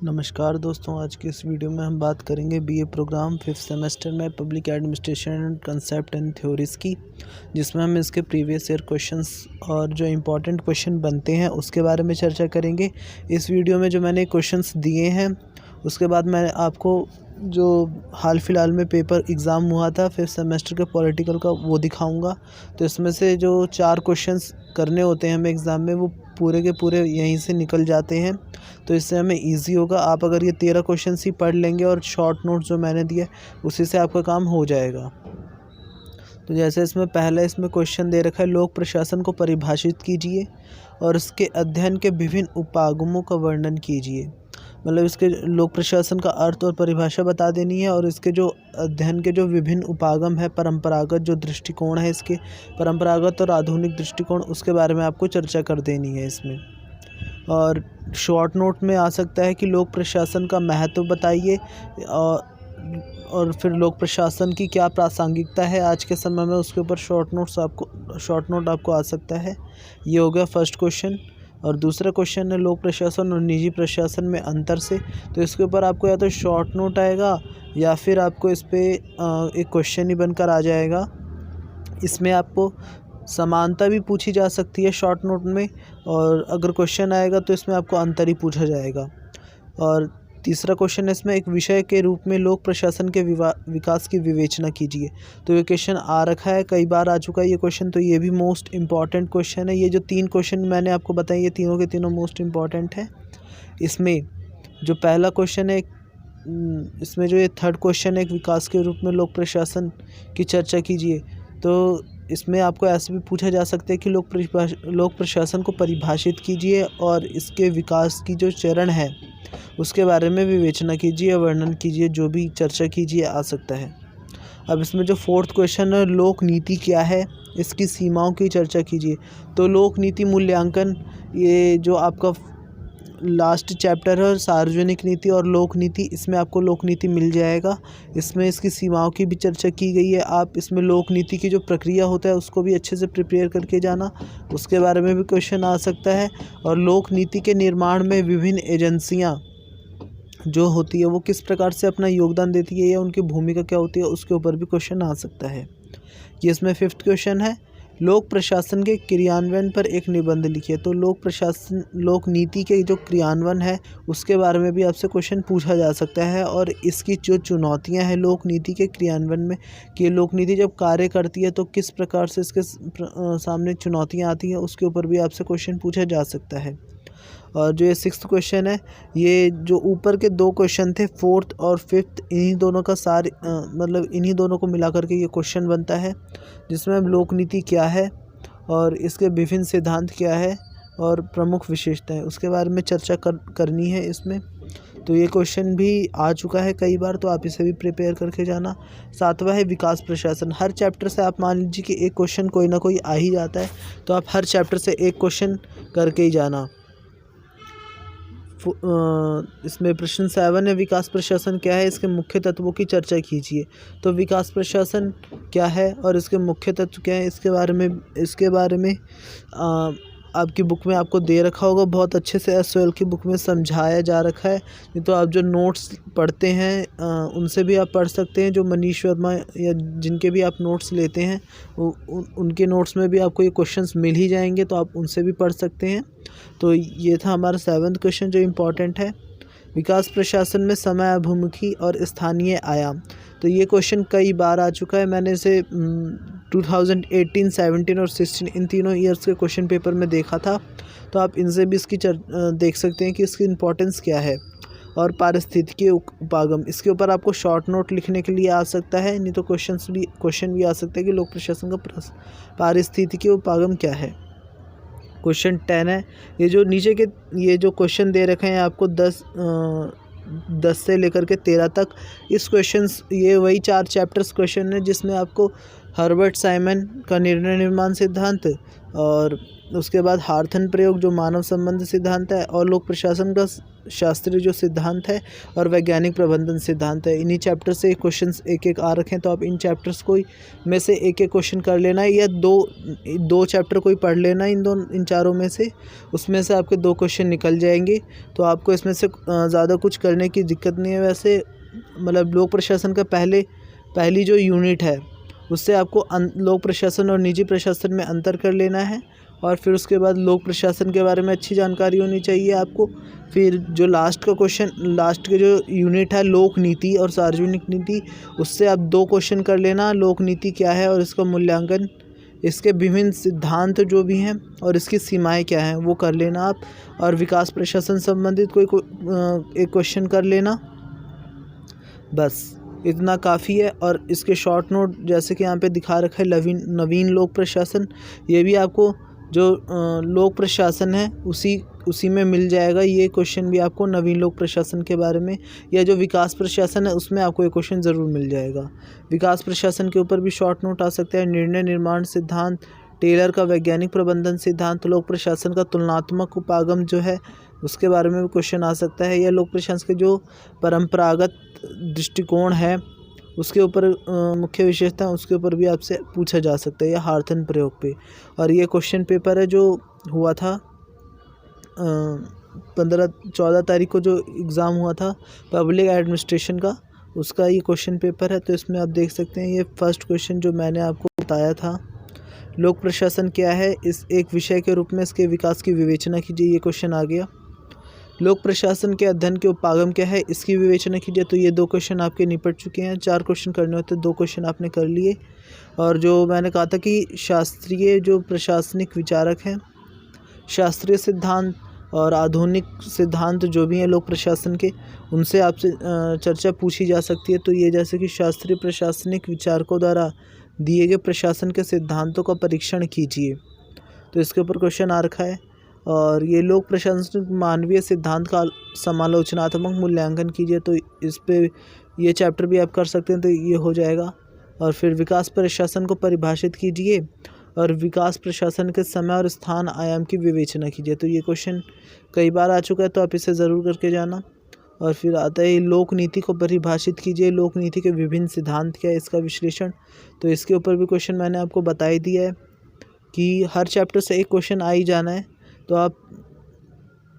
नमस्कार दोस्तों, आज के इस वीडियो में हम बात करेंगे बीए प्रोग्राम 5th सेमेस्टर में public administration and concept and theories की, जिसमें हम इसके प्रीवियस ईयर क्वेश्चंस और जो इम्पोर्टेंट क्वेश्चन बनते हैं उसके बारे में चर्चा करेंगे। इस वीडियो में जो मैंने क्वेश्चंस दिए हैं उसके बाद मैं आपको जो हाल फिलहाल में पेपर एग्ज़ाम हुआ था 5th सेमेस्टर के पॉलिटिकल का वो दिखाऊँगा। तो इसमें से जो 4 क्वेश्चंस करने होते हैं हमें एग्ज़ाम में, वो पूरे के पूरे यहीं से निकल जाते हैं, तो इससे हमें इजी होगा। आप अगर ये 13 क्वेश्चंस ही पढ़ लेंगे और शॉर्ट नोट्स जो मैंने दिए उसी से आपका काम हो जाएगा। तो जैसे इसमें पहला क्वेश्चन दे रखा है, लोक प्रशासन को परिभाषित कीजिए और इसके अध्ययन के विभिन्न उपागमों का वर्णन कीजिए। मतलब इसके लोक प्रशासन का अर्थ और परिभाषा बता देनी है और इसके जो अध्ययन के जो विभिन्न उपागम है, परंपरागत जो दृष्टिकोण है, इसके परंपरागत और आधुनिक दृष्टिकोण, उसके बारे में आपको चर्चा कर देनी है इसमें। और शॉर्ट नोट में आ सकता है कि लोक प्रशासन का महत्व बताइए और फिर लोक प्रशासन की क्या प्रासंगिकता है आज के समय में, उसके ऊपर शॉर्ट नोट आपको आ सकता है। ये हो गया फर्स्ट क्वेश्चन। और दूसरा क्वेश्चन है लोक प्रशासन और निजी प्रशासन में अंतर से। तो इसके ऊपर आपको या तो शॉर्ट नोट आएगा या फिर आपको इस पर एक क्वेश्चन ही बनकर आ जाएगा। इसमें आपको समानता भी पूछी जा सकती है शॉर्ट नोट में, और अगर क्वेश्चन आएगा तो इसमें आपको अंतर ही पूछा जाएगा। और तीसरा क्वेश्चन है इसमें एक विषय के रूप में लोक प्रशासन के विकास की विवेचना कीजिए। तो ये क्वेश्चन आ रखा है, कई बार आ चुका है ये क्वेश्चन, तो ये भी मोस्ट इम्पॉर्टेंट क्वेश्चन है। ये जो 3 क्वेश्चन मैंने आपको बताए ये तीनों के तीनों मोस्ट इम्पॉर्टेंट है। इसमें जो पहला क्वेश्चन है, इसमें जो ये थर्ड क्वेश्चन है, एक विकास के रूप में लोक प्रशासन की चर्चा कीजिए, तो इसमें आपको ऐसे भी पूछा जा सकता है कि लोक प्रशासन को परिभाषित कीजिए और इसके विकास की जो चरण है उसके बारे में विवेचना कीजिए, वर्णन कीजिए, जो भी चर्चा कीजिए आ सकता है। अब इसमें जो फोर्थ क्वेश्चन है, लोक नीति क्या है, इसकी सीमाओं की चर्चा कीजिए। तो लोक नीति मूल्यांकन, ये जो आपका लास्ट चैप्टर है सार्वजनिक नीति और लोक नीति, इसमें आपको लोक नीति मिल जाएगा। इसमें इसकी सीमाओं की भी चर्चा की गई है। आप इसमें लोक नीति की जो प्रक्रिया होता है उसको भी अच्छे से प्रिपेयर करके जाना, उसके बारे में भी क्वेश्चन आ सकता है। और लोक नीति के निर्माण में विभिन्न एजेंसियां जो होती है वो किस प्रकार से अपना योगदान देती है या उनकी भूमिका क्या होती है, उसके ऊपर भी क्वेश्चन आ सकता है। ये इसमें फिफ्थ क्वेश्चन है, लोक प्रशासन के क्रियान्वयन पर एक निबंध लिखिए। तो लोक नीति के जो क्रियान्वयन है उसके बारे में भी आपसे क्वेश्चन पूछा जा सकता है, और इसकी जो चुनौतियां हैं लोक नीति के क्रियान्वयन में, कि लोक नीति जब कार्य करती है तो किस प्रकार से इसके सामने चुनौतियां आती हैं, उसके ऊपर भी आपसे क्वेश्चन पूछा जा सकता है। और जो ये सिक्स्थ क्वेश्चन है, ये जो ऊपर के 2 क्वेश्चन थे, फोर्थ और फिफ्थ, इन्हीं दोनों का मतलब इन्हीं दोनों को मिला करके ये क्वेश्चन बनता है, जिसमें लोक नीति क्या है और इसके विभिन्न सिद्धांत क्या है और प्रमुख विशेषताएं, उसके बारे में चर्चा करनी है इसमें। तो ये क्वेश्चन भी आ चुका है कई बार, तो आप इसे भी प्रिपेयर करके जाना। सातवां है विकास प्रशासन। हर चैप्टर से आप मान लीजिए कि एक क्वेश्चन कोई ना कोई आ ही जाता है, तो आप हर चैप्टर से एक क्वेश्चन करके ही जाना। इसमें प्रश्न 7 है, विकास प्रशासन क्या है, इसके मुख्य तत्वों की चर्चा कीजिए। तो विकास प्रशासन क्या है और इसके मुख्य तत्व क्या है, इसके बारे में आपकी बुक में आपको दे रखा होगा, बहुत अच्छे से एसओएल की बुक में समझाया जा रखा है। नहीं तो आप जो नोट्स पढ़ते हैं उनसे भी आप पढ़ सकते हैं, जो मनीष वर्मा या जिनके भी आप नोट्स लेते हैं उनके नोट्स में भी आपको ये क्वेश्चंस मिल ही जाएंगे, तो आप उनसे भी पढ़ सकते हैं। तो ये था हमारा 7वां क्वेश्चन जो इम्पोर्टेंट है। विकास प्रशासन में समयाभिमुखी और स्थानीय आयाम। तो ये क्वेश्चन कई बार आ चुका है, मैंने इसे 2018, 17 और 16 इन तीनों ईयर्स के क्वेश्चन पेपर में देखा था, तो आप इनसे भी इसकी देख सकते हैं कि इसकी इम्पोर्टेंस क्या है। और पारिस्थितिकी उपागम, इसके ऊपर आपको शॉर्ट नोट लिखने के लिए आ सकता है, नहीं तो क्वेश्चन भी आ सकता है कि लोक प्रशासन का पारिस्थितिकी उपागम क्या है। क्वेश्चन 10 है, ये जो नीचे के ये जो क्वेश्चन दे रखे हैं आपको 10 से लेकर के 13 तक, ये वही 4 चैप्टर्स क्वेश्चन है जिसमें आपको हर्बर्ट साइमन का निर्णय निर्माण सिद्धांत, और उसके बाद हार्थन प्रयोग जो मानव संबंध सिद्धांत है, और लोक प्रशासन का शास्त्रीय जो सिद्धांत है, और वैज्ञानिक प्रबंधन सिद्धांत है। इन्हीं चैप्टर से क्वेश्चंस एक एक आ रखे हैं, तो आप इन चैप्टर्स को में से एक एक क्वेश्चन कर लेना है, या दो चैप्टर कोई पढ़ लेना है इन चारों में से, उसमें से आपके 2 क्वेश्चन निकल जाएंगे। तो आपको इसमें से ज़्यादा कुछ करने की दिक्कत नहीं है। वैसे मतलब लोक प्रशासन का पहली जो यूनिट है उससे आपको लोक प्रशासन और निजी प्रशासन में अंतर कर लेना है, और फिर उसके बाद लोक प्रशासन के बारे में अच्छी जानकारी होनी चाहिए आपको। फिर जो लास्ट के जो यूनिट है लोक नीति और सार्वजनिक नीति, उससे आप 2 क्वेश्चन कर लेना, लोक नीति क्या है और इसका मूल्यांकन, इसके विभिन्न सिद्धांत जो भी हैं और इसकी सीमाएं क्या हैं वो कर लेना आप। और विकास प्रशासन संबंधित कोई एक क्वेश्चन कर लेना, बस इतना काफ़ी है। और इसके शॉर्ट नोट जैसे कि यहाँ पे दिखा रखा है नवीन लोक प्रशासन, ये भी आपको जो लोक प्रशासन है उसी में मिल जाएगा। ये क्वेश्चन भी आपको नवीन लोक प्रशासन के बारे में, या जो विकास प्रशासन है उसमें आपको ये क्वेश्चन ज़रूर मिल जाएगा। विकास प्रशासन के ऊपर भी शॉर्ट नोट आ सकता है। निर्णय निर्माण सिद्धांत, टेलर का वैज्ञानिक प्रबंधन सिद्धांत, लोक प्रशासन का तुलनात्मक उपागम जो है उसके बारे में भी क्वेश्चन आ सकता है, या लोक प्रशासन के जो परंपरागत दृष्टिकोण है उसके ऊपर मुख्य विशेषता उसके ऊपर भी आपसे पूछा जा सकता है, या हार्थन प्रयोग पे। और ये क्वेश्चन पेपर है जो हुआ था 14 तारीख को जो एग्ज़ाम हुआ था पब्लिक एडमिनिस्ट्रेशन का, उसका ये क्वेश्चन पेपर है। तो इसमें आप देख सकते हैं ये फर्स्ट क्वेश्चन जो मैंने आपको बताया था, लोक प्रशासन क्या है, इस एक विषय के रूप में इसके विकास की विवेचना कीजिए, ये क्वेश्चन आ गया। लोक प्रशासन के अध्ययन के उपागम क्या है, इसकी विवेचना कीजिए। तो ये 2 क्वेश्चन आपके निपट चुके हैं। 4 क्वेश्चन करने होते, 2 क्वेश्चन आपने कर लिए। और जो मैंने कहा था कि शास्त्रीय जो प्रशासनिक विचारक हैं, शास्त्रीय सिद्धांत और आधुनिक सिद्धांत जो भी हैं लोक प्रशासन के, उनसे आपसे चर्चा पूछी जा सकती है। तो ये जैसे कि शास्त्रीय प्रशासनिक विचारकों द्वारा दिए गए प्रशासन के सिद्धांतों का परीक्षण कीजिए, तो इसके ऊपर क्वेश्चन आ रखा है। और ये लोक प्रशासनिक मानवीय सिद्धांत का समालोचनात्मक मूल्यांकन कीजिए, तो इस पे ये चैप्टर भी आप कर सकते हैं, तो ये हो जाएगा। और फिर विकास प्रशासन को परिभाषित कीजिए, और विकास प्रशासन के समय और स्थान आयाम की विवेचना कीजिए। तो ये क्वेश्चन कई बार आ चुका है, तो आप इसे ज़रूर करके जाना। और फिर आता है लोक नीति को परिभाषित कीजिए, लोक नीति के विभिन्न सिद्धांत क्या है, इसका विश्लेषण। तो इसके ऊपर भी क्वेश्चन मैंने आपको बता ही दिया है कि हर चैप्टर से एक क्वेश्चन आ ही जाना है। तो आप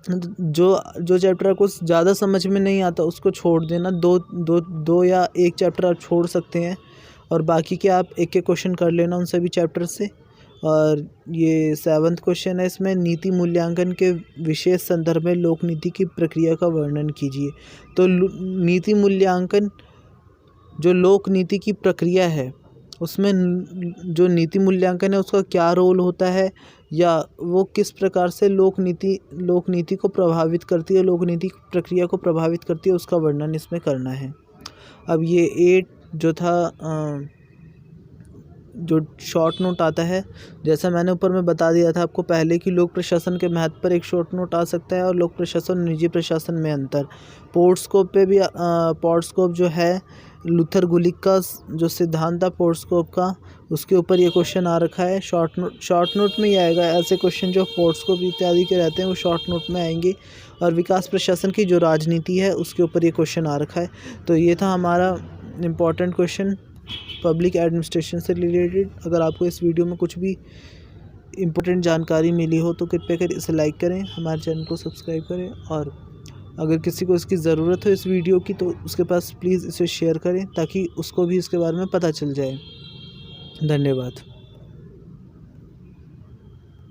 जो चैप्टर आपको ज़्यादा समझ में नहीं आता उसको छोड़ देना, दो या एक चैप्टर आप छोड़ सकते हैं, और बाकी के आप एक एक क्वेश्चन कर लेना उन सभी चैप्टर से। और ये 7वां क्वेश्चन है, इसमें नीति मूल्यांकन के विशेष संदर्भ में लोक नीति की प्रक्रिया का वर्णन कीजिए। तो नीति मूल्यांकन जो लोक नीति की प्रक्रिया है उसमें जो नीति मूल्यांकन है उसका क्या रोल होता है, या वो किस प्रकार से लोक नीति को प्रभावित करती है, लोक नीति प्रक्रिया को प्रभावित करती है, उसका वर्णन इसमें करना है। अब ये 8 जो था जो शॉर्ट नोट आता है, जैसा मैंने ऊपर में बता दिया था आपको पहले कि लोक प्रशासन के महत्व पर एक शॉर्ट नोट आ सकता है, और लोक प्रशासन और निजी प्रशासन में अंतर। पोर्टस्कोप पे भी पोर्टस्कोप जो है लूथर गुलिक का जो सिद्धांत था पोर्टस्कोप का, उसके ऊपर ये क्वेश्चन आ रखा है। शॉर्ट नोट में ही आएगा, ऐसे क्वेश्चन जो पोर्टस्कोप इत्यादि के रहते हैं वो शॉर्ट नोट में आएंगे। और विकास प्रशासन की जो राजनीति है उसके ऊपर ये क्वेश्चन आ रखा है। तो ये था हमारा इम्पॉर्टेंट क्वेश्चन पब्लिक एडमिनिस्ट्रेशन से रिलेटेड। अगर आपको इस वीडियो में कुछ भी इम्पोर्टेंट जानकारी मिली हो तो कृपया कर इसे लाइक करें, हमारे चैनल को सब्सक्राइब करें, और अगर किसी को इसकी ज़रूरत हो इस वीडियो की तो उसके पास प्लीज़ इसे शेयर करें ताकि उसको भी इसके बारे में पता चल जाए। धन्यवाद।